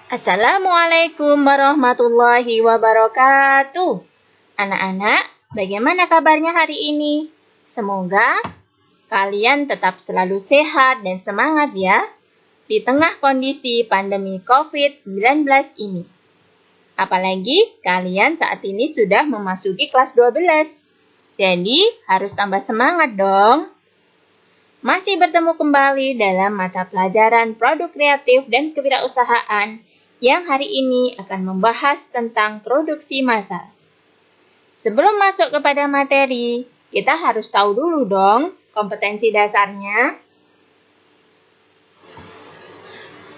Assalamualaikum warahmatullahi wabarakatuh. Anak-anak, bagaimana kabarnya hari ini? Semoga kalian tetap selalu sehat dan semangat ya, di tengah kondisi pandemi COVID-19 ini. Apalagi kalian saat ini sudah memasuki kelas 12. Jadi harus tambah semangat dong. Masih bertemu kembali dalam mata pelajaran produk kreatif dan kewirausahaan yang hari ini akan membahas tentang produksi massal. Sebelum masuk kepada materi, kita harus tahu dulu dong kompetensi dasarnya.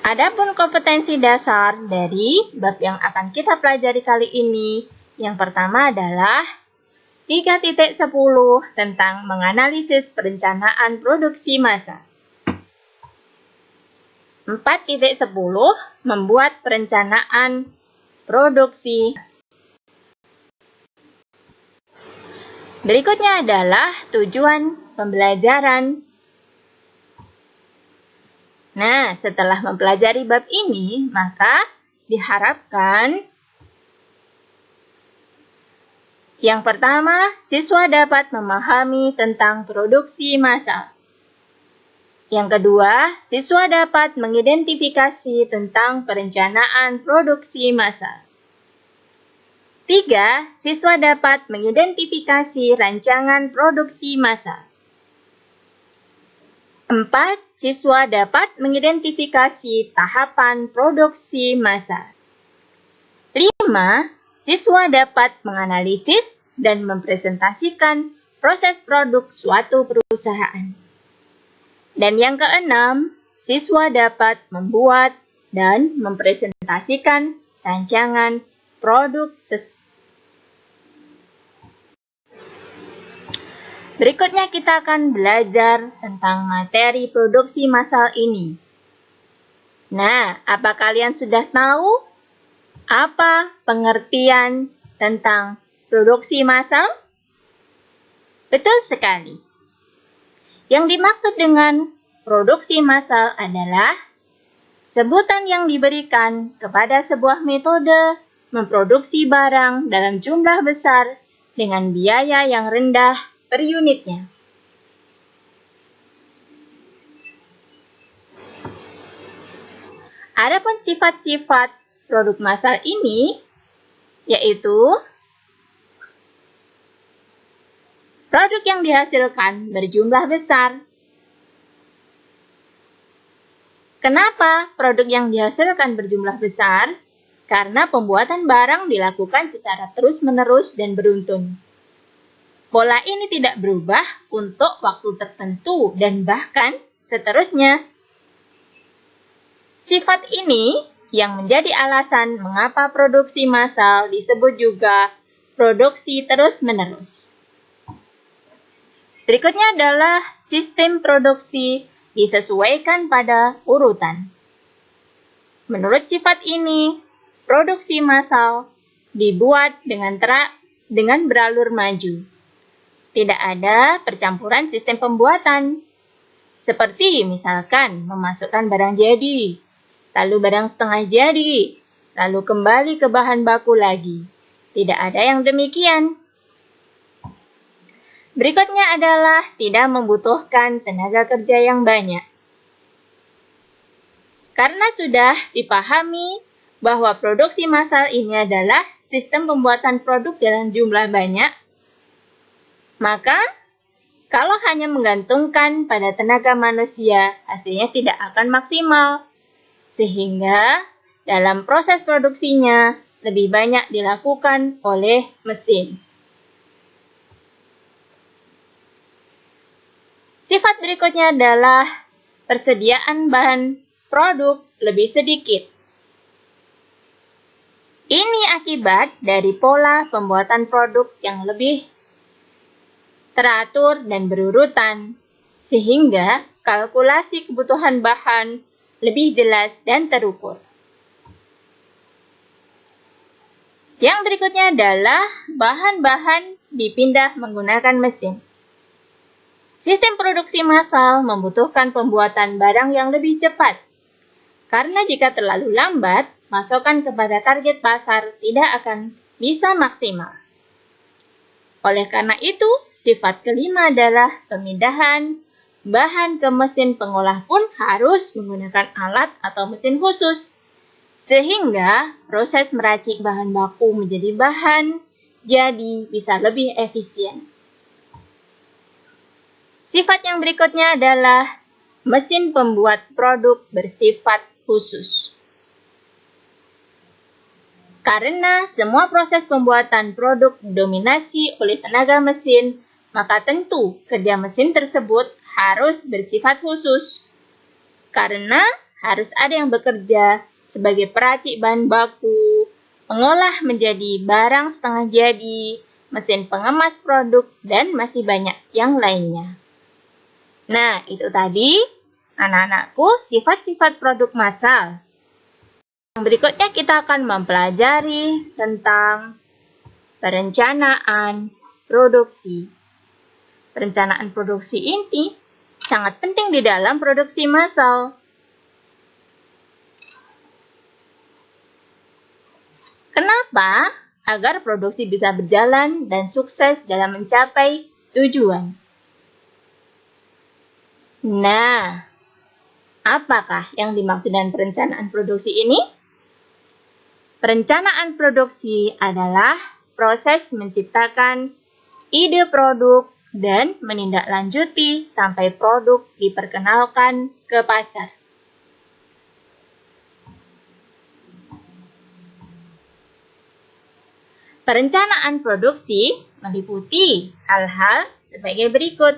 Adapun kompetensi dasar dari bab yang akan kita pelajari kali ini, yang pertama adalah 3.10 tentang menganalisis perencanaan produksi massal. 4.10 membuat perencanaan produksi. Berikutnya adalah tujuan pembelajaran. Nah, setelah mempelajari bab ini, maka diharapkan yang pertama, siswa dapat memahami tentang produksi massal. Yang kedua, siswa dapat mengidentifikasi tentang perencanaan produksi massal. 3. Siswa dapat mengidentifikasi rancangan produksi massal. 4. Siswa dapat mengidentifikasi tahapan produksi massal. 5. Siswa dapat menganalisis dan mempresentasikan proses produk suatu perusahaan. Dan yang keenam, siswa dapat membuat dan mempresentasikan rancangan produk Berikutnya kita akan belajar tentang materi produksi massal ini. Nah, apa kalian sudah tahu apa pengertian tentang produksi massal? Betul sekali. Yang dimaksud dengan produksi massal adalah sebutan yang diberikan kepada sebuah metode memproduksi barang dalam jumlah besar dengan biaya yang rendah per unitnya. Adapun sifat-sifat produk massal ini yaitu produk yang dihasilkan berjumlah besar. Kenapa produk yang dihasilkan berjumlah besar? Karena pembuatan barang dilakukan secara terus-menerus dan beruntun. Pola ini tidak berubah untuk waktu tertentu dan bahkan seterusnya. Sifat ini yang menjadi alasan mengapa produksi massal disebut juga produksi terus-menerus. Berikutnya adalah sistem produksi disesuaikan pada urutan. Menurut sifat ini, produksi massal dibuat dengan beralur maju. Tidak ada percampuran sistem pembuatan. Seperti misalkan memasukkan barang jadi, lalu barang setengah jadi, lalu kembali ke bahan baku lagi. Tidak ada yang demikian. Berikutnya adalah tidak membutuhkan tenaga kerja yang banyak. Karena sudah dipahami bahwa produksi massal ini adalah sistem pembuatan produk dalam jumlah banyak, maka kalau hanya menggantungkan pada tenaga manusia, hasilnya tidak akan maksimal. Sehingga dalam proses produksinya lebih banyak dilakukan oleh mesin. Sifat berikutnya adalah persediaan bahan produk lebih sedikit. Ini akibat dari pola pembuatan produk yang lebih teratur dan berurutan, sehingga kalkulasi kebutuhan bahan lebih jelas dan terukur. Yang berikutnya adalah bahan-bahan dipindah menggunakan mesin. Sistem produksi massal membutuhkan pembuatan barang yang lebih cepat. Karena jika terlalu lambat, pasokan kepada target pasar tidak akan bisa maksimal. Oleh karena itu, sifat kelima adalah pemindahan bahan ke mesin pengolah pun harus menggunakan alat atau mesin khusus, sehingga proses meracik bahan baku menjadi bahan jadi bisa lebih efisien. Sifat yang berikutnya adalah mesin pembuat produk bersifat khusus. Karena semua proses pembuatan produk didominasi oleh tenaga mesin, maka tentu kerja mesin tersebut harus bersifat khusus. Karena harus ada yang bekerja sebagai peracik bahan baku, pengolah menjadi barang setengah jadi, mesin pengemas produk, dan masih banyak yang lainnya. Nah, itu tadi anak-anakku sifat-sifat produk massal. Yang berikutnya kita akan mempelajari tentang perencanaan produksi. Perencanaan produksi ini sangat penting di dalam produksi massal. Kenapa? Agar produksi bisa berjalan dan sukses dalam mencapai tujuan. Nah, apakah yang dimaksud dengan perencanaan produksi ini? Perencanaan produksi adalah proses menciptakan ide produk dan menindaklanjuti sampai produk diperkenalkan ke pasar. Perencanaan produksi meliputi hal-hal sebagai berikut.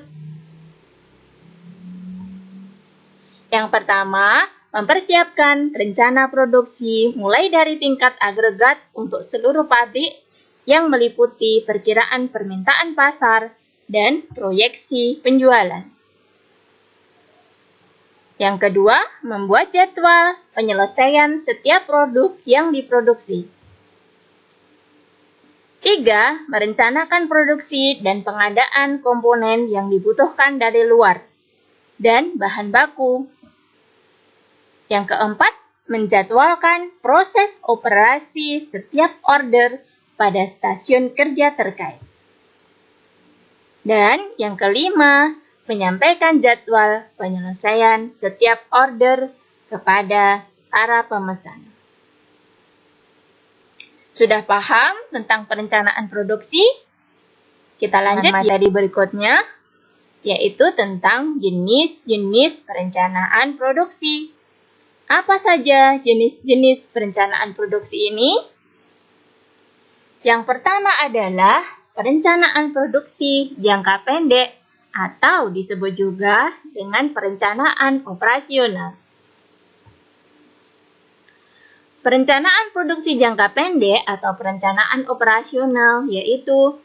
Yang pertama, mempersiapkan rencana produksi mulai dari tingkat agregat untuk seluruh pabrik yang meliputi perkiraan permintaan pasar dan proyeksi penjualan. Yang kedua, membuat jadwal penyelesaian setiap produk yang diproduksi. 3. Merencanakan produksi dan pengadaan komponen yang dibutuhkan dari luar dan bahan baku. Yang keempat, menjadwalkan proses operasi setiap order pada stasiun kerja terkait. Dan yang kelima, menyampaikan jadwal penyelesaian setiap order kepada para pemesan. Sudah paham tentang perencanaan produksi? Kita lanjut materi berikutnya, yaitu tentang jenis-jenis perencanaan produksi. Apa saja jenis-jenis perencanaan produksi ini? Yang pertama adalah perencanaan produksi jangka pendek atau disebut juga dengan perencanaan operasional. Perencanaan produksi jangka pendek atau perencanaan operasional yaitu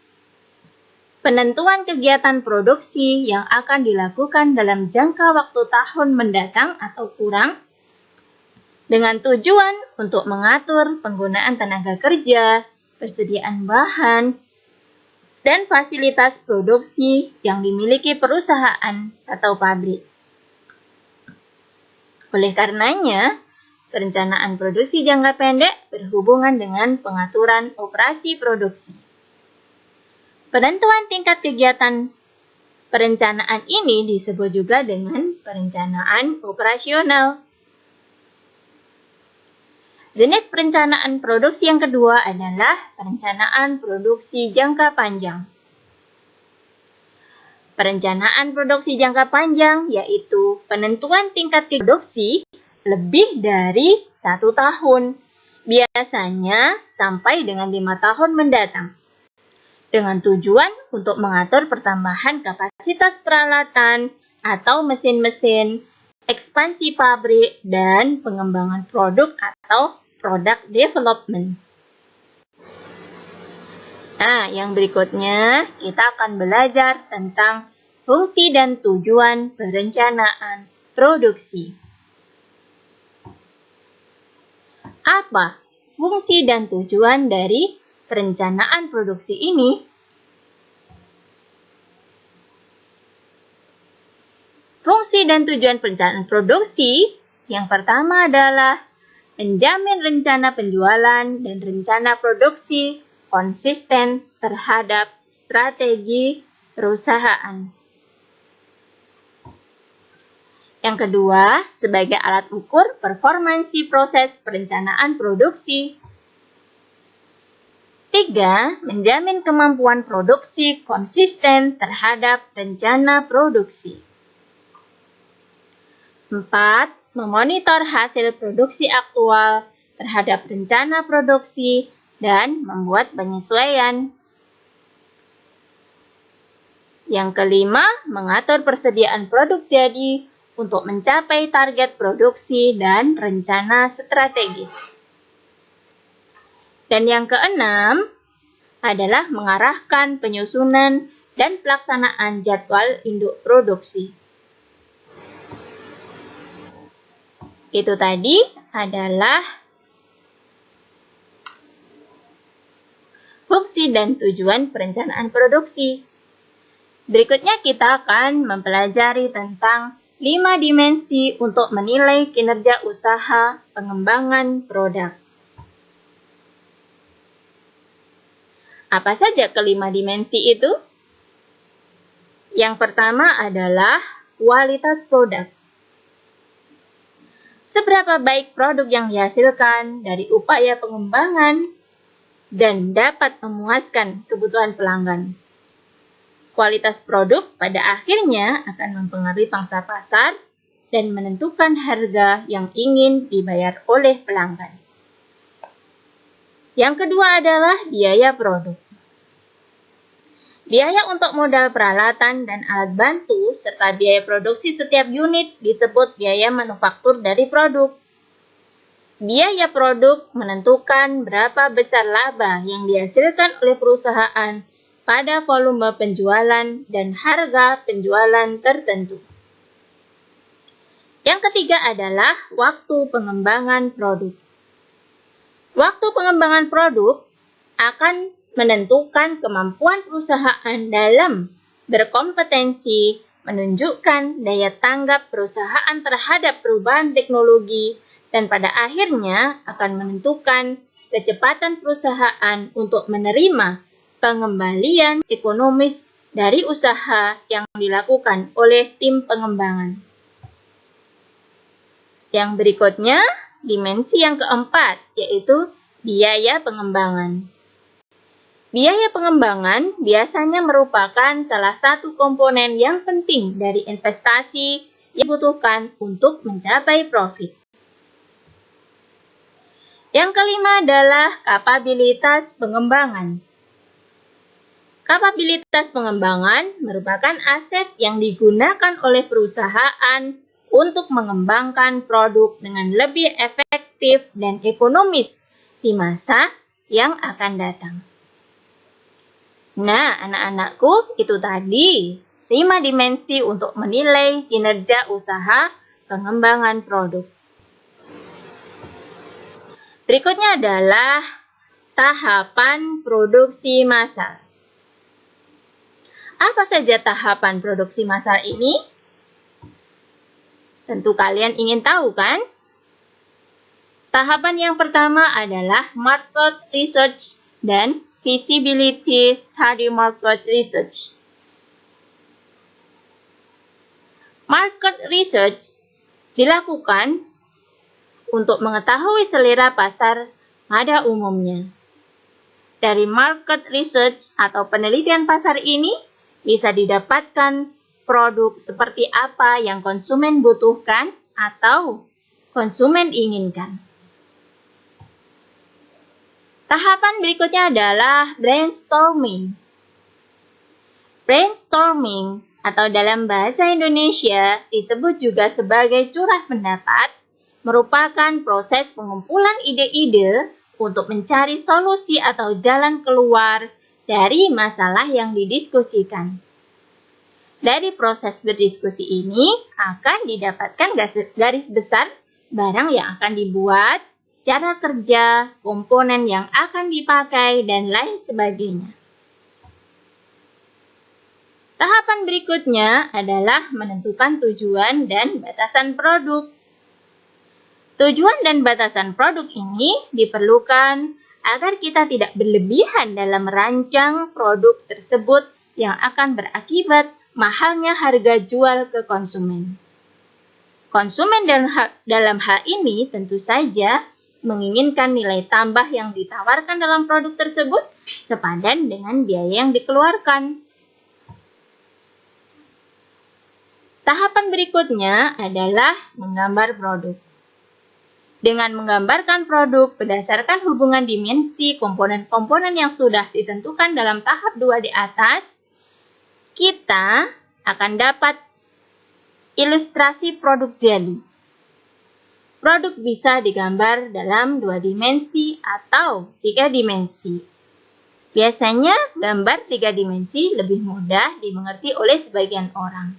penentuan kegiatan produksi yang akan dilakukan dalam jangka waktu tahun mendatang atau kurang dengan tujuan untuk mengatur penggunaan tenaga kerja, persediaan bahan, dan fasilitas produksi yang dimiliki perusahaan atau pabrik. Oleh karenanya, perencanaan produksi jangka pendek berhubungan dengan pengaturan operasi produksi. Penentuan tingkat kegiatan perencanaan ini disebut juga dengan perencanaan operasional. Jenis perencanaan produksi yang kedua adalah perencanaan produksi jangka panjang. Perencanaan produksi jangka panjang yaitu penentuan tingkat produksi lebih dari 1 tahun, biasanya sampai dengan 5 tahun mendatang, dengan tujuan untuk mengatur pertambahan kapasitas peralatan atau mesin-mesin, ekspansi pabrik, dan pengembangan produk atau product development. Nah, yang berikutnya kita akan belajar tentang fungsi dan tujuan perencanaan produksi. Apa fungsi dan tujuan dari perencanaan produksi ini? Fungsi dan tujuan perencanaan produksi yang pertama adalah menjamin rencana penjualan dan rencana produksi konsisten terhadap strategi perusahaan. Yang kedua, sebagai alat ukur performansi proses perencanaan produksi. 3. Menjamin kemampuan produksi konsisten terhadap rencana produksi. 4. Memonitor hasil produksi aktual terhadap rencana produksi dan membuat penyesuaian. Yang kelima, mengatur persediaan produk jadi untuk mencapai target produksi dan rencana strategis. Dan yang keenam adalah mengarahkan penyusunan dan pelaksanaan jadwal induk produksi. Itu tadi adalah fungsi dan tujuan perencanaan produksi. Berikutnya kita akan mempelajari tentang 5 dimensi untuk menilai kinerja usaha pengembangan produk. Apa saja kelima dimensi itu? Yang pertama adalah kualitas produk. Seberapa baik produk yang dihasilkan dari upaya pengembangan dan dapat memuaskan kebutuhan pelanggan. Kualitas produk pada akhirnya akan mempengaruhi pangsa pasar dan menentukan harga yang ingin dibayar oleh pelanggan. Yang kedua adalah biaya produk. Biaya untuk modal peralatan dan alat bantu serta biaya produksi setiap unit disebut biaya manufaktur dari produk. Biaya produk menentukan berapa besar laba yang dihasilkan oleh perusahaan pada volume penjualan dan harga penjualan tertentu. Yang ketiga adalah waktu pengembangan produk. Waktu pengembangan produk akan menentukan kemampuan perusahaan dalam berkompetensi, menunjukkan daya tanggap perusahaan terhadap perubahan teknologi, dan pada akhirnya akan menentukan kecepatan perusahaan untuk menerima pengembalian ekonomis dari usaha yang dilakukan oleh tim pengembangan. Yang berikutnya, dimensi yang keempat, yaitu biaya pengembangan. Biaya pengembangan biasanya merupakan salah satu komponen yang penting dari investasi yang dibutuhkan untuk mencapai profit. Yang kelima adalah kapabilitas pengembangan. Kapabilitas pengembangan merupakan aset yang digunakan oleh perusahaan untuk mengembangkan produk dengan lebih efektif dan ekonomis di masa yang akan datang. Nah, anak-anakku, itu tadi 5 dimensi untuk menilai kinerja usaha pengembangan produk. Berikutnya adalah tahapan produksi massal. Apa saja tahapan produksi massal ini? Tentu kalian ingin tahu, kan? Tahapan yang pertama adalah market research dan feasibility study market research. Market research dilakukan untuk mengetahui selera pasar pada umumnya. Dari market research atau penelitian pasar ini bisa didapatkan produk seperti apa yang konsumen butuhkan atau konsumen inginkan. Tahapan berikutnya adalah brainstorming. Brainstorming atau dalam bahasa Indonesia disebut juga sebagai curah pendapat, merupakan proses pengumpulan ide-ide untuk mencari solusi atau jalan keluar dari masalah yang didiskusikan. Dari proses berdiskusi ini akan didapatkan garis besar barang yang akan dibuat, cara kerja, komponen yang akan dipakai, dan lain sebagainya. Tahapan berikutnya adalah menentukan tujuan dan batasan produk. Tujuan dan batasan produk ini diperlukan agar kita tidak berlebihan dalam merancang produk tersebut yang akan berakibat mahalnya harga jual ke konsumen. Konsumen dalam hal ini tentu saja menginginkan nilai tambah yang ditawarkan dalam produk tersebut sepadan dengan biaya yang dikeluarkan. Tahapan berikutnya adalah menggambar produk. Dengan menggambarkan produk berdasarkan hubungan dimensi komponen-komponen yang sudah ditentukan dalam tahap 2 di atas, kita akan dapat ilustrasi produk jadi. Produk bisa digambar dalam 2 dimensi atau 3 dimensi. Biasanya gambar 3 dimensi lebih mudah dimengerti oleh sebagian orang.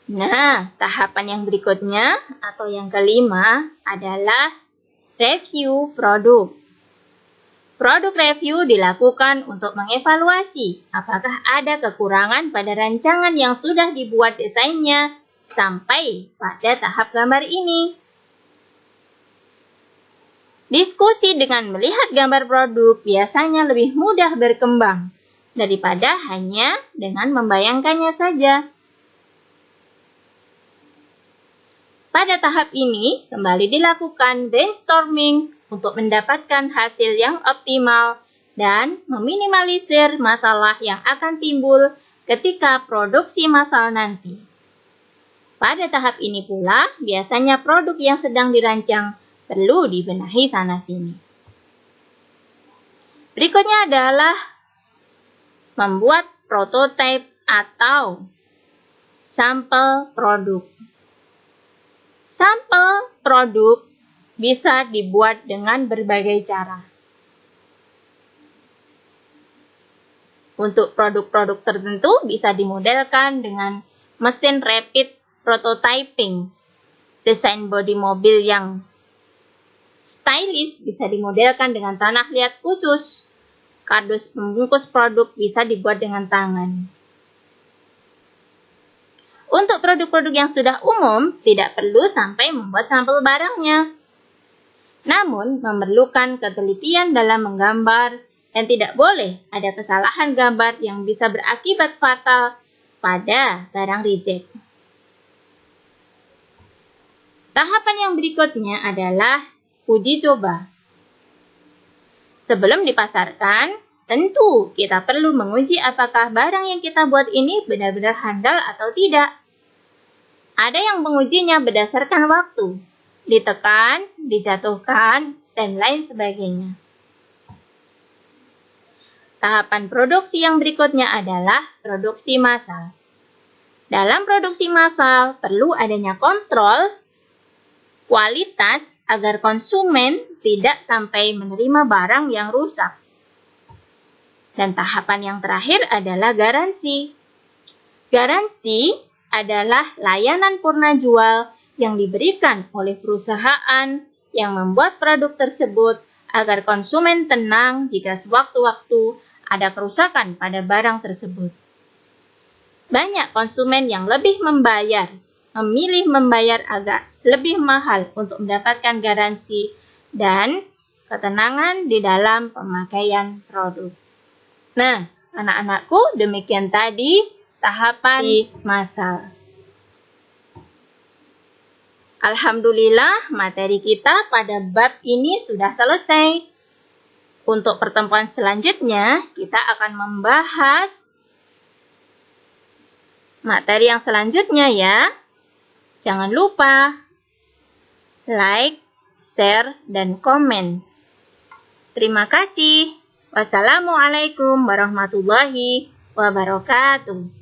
Nah, tahapan yang berikutnya atau yang kelima adalah review produk. Produk review dilakukan untuk mengevaluasi apakah ada kekurangan pada rancangan yang sudah dibuat desainnya sampai pada tahap gambar ini. Diskusi dengan melihat gambar produk biasanya lebih mudah berkembang daripada hanya dengan membayangkannya saja. Pada tahap ini, kembali dilakukan brainstorming untuk mendapatkan hasil yang optimal dan meminimalisir masalah yang akan timbul ketika produksi massal nanti. Pada tahap ini pula, biasanya produk yang sedang dirancang perlu dibenahi sana-sini. Berikutnya adalah membuat prototipe atau sampel produk. Sampel produk bisa dibuat dengan berbagai cara. Untuk produk-produk tertentu bisa dimodelkan dengan mesin rapid prototyping. Desain bodi mobil yang stylish bisa dimodelkan dengan tanah liat khusus. Kardus pembungkus produk bisa dibuat dengan tangan. Untuk produk-produk yang sudah umum, tidak perlu sampai membuat sampel barangnya. Namun, memerlukan ketelitian dalam menggambar dan tidak boleh ada kesalahan gambar yang bisa berakibat fatal pada barang reject. Tahapan yang berikutnya adalah uji coba. Sebelum dipasarkan, tentu kita perlu menguji apakah barang yang kita buat ini benar-benar handal atau tidak. Ada yang mengujinya berdasarkan waktu, ditekan, dijatuhkan, dan lain sebagainya. Tahapan produksi yang berikutnya adalah produksi massal. Dalam produksi massal, perlu adanya kontrol kualitas agar konsumen tidak sampai menerima barang yang rusak. Dan tahapan yang terakhir adalah garansi. Garansi adalah layanan purna jual yang diberikan oleh perusahaan yang membuat produk tersebut agar konsumen tenang jika sewaktu-waktu ada kerusakan pada barang tersebut. Banyak konsumen yang memilih membayar agak lebih mahal untuk mendapatkan garansi dan ketenangan di dalam pemakaian produk. Nah, anak-anakku, demikian tadi tahapan di massal. Alhamdulillah, materi kita pada bab ini sudah selesai. Untuk pertemuan selanjutnya, kita akan membahas materi yang selanjutnya ya. Jangan lupa like, share, dan komen. Terima kasih. Wassalamualaikum warahmatullahi wabarakatuh.